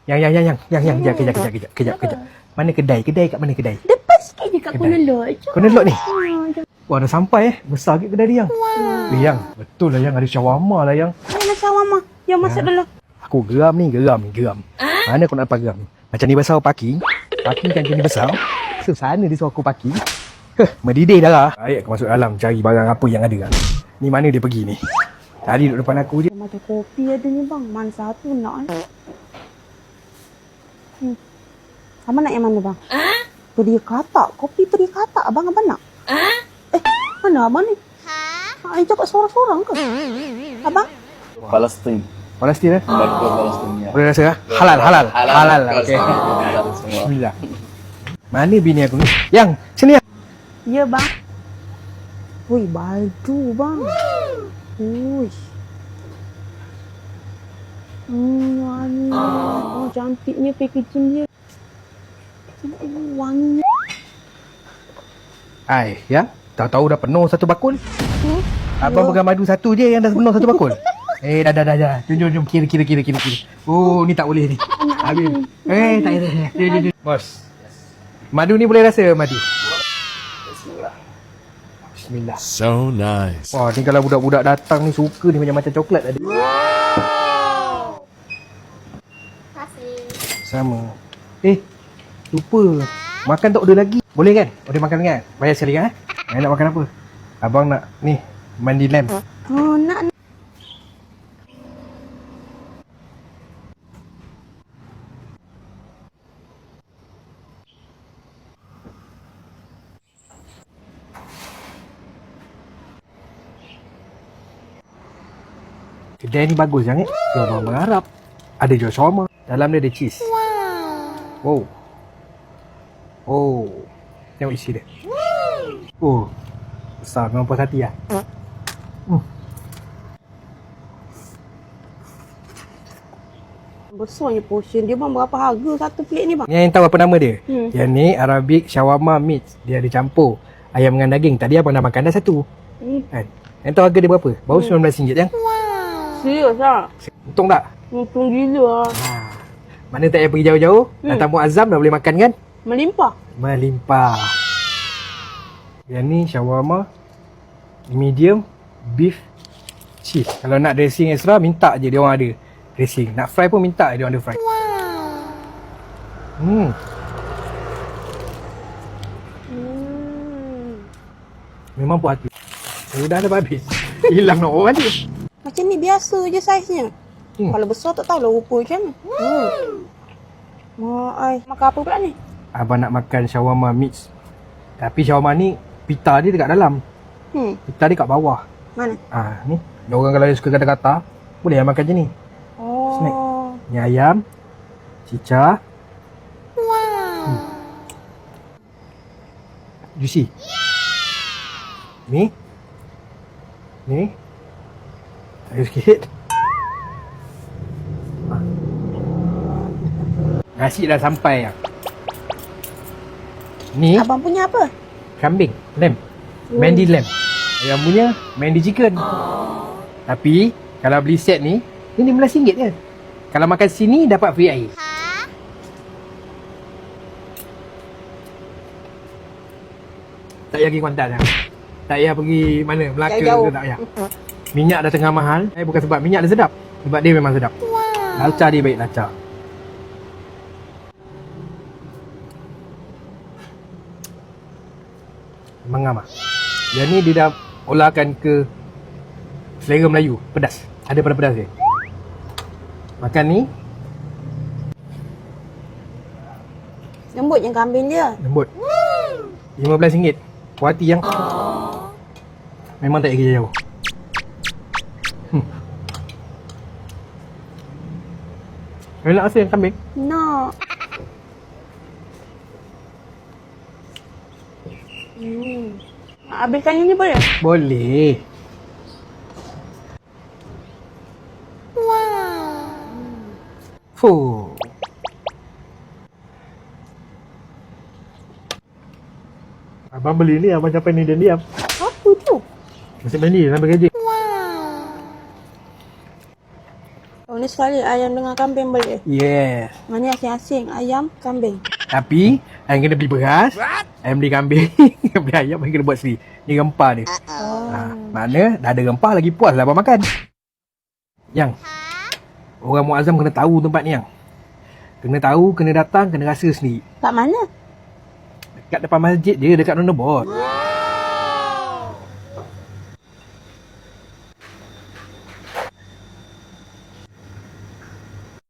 Yang, kejap. Mana kedai? Kedai kat mana kedai? Depan sikit je kat Corner Lot. Corner Lot ni? Wah, dah sampai Besar ke kedai dia, Yang? Yang, betul lah Yang, ada shawarma lah Yang. Mana shawarma? Yang masuk dulu. Aku geram ni. Mana aku nak dapat geram ni? Macam ni besar parking kan ni besar. So, sana dia suruh aku parking. Mendidih dah lah. Baik, aku masuk dalam cari barang apa yang ada. Ni mana dia pergi ni? Tadi duduk depan aku je. Macam kopi ada ni bang. Mana satu nak ni? Abang nak yang mana bang? Peri katak. Kopi peri katak. Abang nak? Mana abang ni? Yang cakap seorang-seorang ke? Abang? Palestin. Palestin eh? Bakul Palestin ya. Boleh rasa lah? Halal. Okey. Halal semua. Bismillah. Mana bini aku ni? Yang, sini Yang. Ya bang. Wih, baju bang. Wih. Wangi. Oh, cantiknya packaging dia. Wangi. Ai, Yang. Tahu-tahu dah penuh satu bakul. Abang pegang madu satu je yang dah penuh satu bakul. Dah. Jom. Kira. Oh, ni tak boleh ni. Habis. Tak payah. Jom. Bos. Madu ni boleh rasa madu? Bismillah. So nice. Wah, ni kalau budak-budak datang ni suka ni macam coklat tadi. Sama. Lupa. Makan tak order lagi. Boleh kan? Order makan kan? Bayar sekali kan? Nak makan apa? Abang nak ni, mandi lamb. Oh, nak. Kedai ni bagus jangan. Jual barang Arab. Ada jual shawarma. Dalam dia ada cheese. Wow. Oh. Tengok isi dia. Oh. Besar memang puas hati lah. Besarnya portion dia bang. Berapa harga satu plate ni bang? Yang tahu apa nama dia? Yang ni Arabic shawarma meat. Dia ada campur ayam dengan daging. Tadi abang dah makan dah satu. Kan? Yang tahu harga dia berapa? Baru RM19 yang. Serius lah? Untung tak? Untung gila lah. Mana tak payah pergi jauh-jauh. Dah tamu azam dah boleh makan kan? Melimpah. Yang ni shawarma medium beef cheese. Kalau nak dressing extra minta je dia orang ada dressing. Nak fry pun minta dia orang ada fry. Memang puas hati. Sudah dah habis. Hilang nak orang ni. Macam ni biasa je saiznya. Kalau besar tak tahulah rupa macam mana. Makan apa pula ni? Abang nak makan shawarma mix. Tapi shawarma ni pita dia dekat dalam. Pita dia kat bawah. Mana? Ni. Dia orang kalau dia suka kata-kata, boleh lah makan je ni. Snack. Ni ayam, cicak. Juicy. Ni. Ayo sikit. Nasi dah sampai lah. Ni Abang punya apa? kambing, lamb. Mandi lamb. Yang punya mandi chicken. Tapi kalau beli set ni RM15 je. Kalau makan sini dapat free air. Tak payah pergi Kuantan dah. Tak payah pergi mana, Melaka ke, tak payah. Minyak dah tengah mahal. Bukan sebab minyak dia sedap. Sebab dia memang sedap. Lalca dia baik, lalca. Mengam lah. Yang ni dia dah olahkan ke selera Melayu. Pedas. Ada pada pedas dia. Makan ni. Lembut yang kambing dia. Lembut. RM15. Puas hati yang. Memang tak payah kerja jauh. Nak rasa yang kambing? Nak. Habiskan ini boleh? Boleh. Fuh. Abang beli ni, abang capai ni diam-diam. Apa tu? Masih mandi sampai kerja. Tahun Ni sekali ayam dengan kambing boleh. Yes. Mana asing-asing ayam, kambing. Tapi, ayam kena beli beras. Ayam beli kambing. Beli ayam, ayam kena buat sendiri. Ni rempah dia. Mana dah ada rempah lagi puas lah abang makan. Yang, orang Muazzam kena tahu tempat ni yang. Kena tahu, kena datang, kena rasa sendiri. Kat mana? Dekat depan masjid je, dekat roundabout.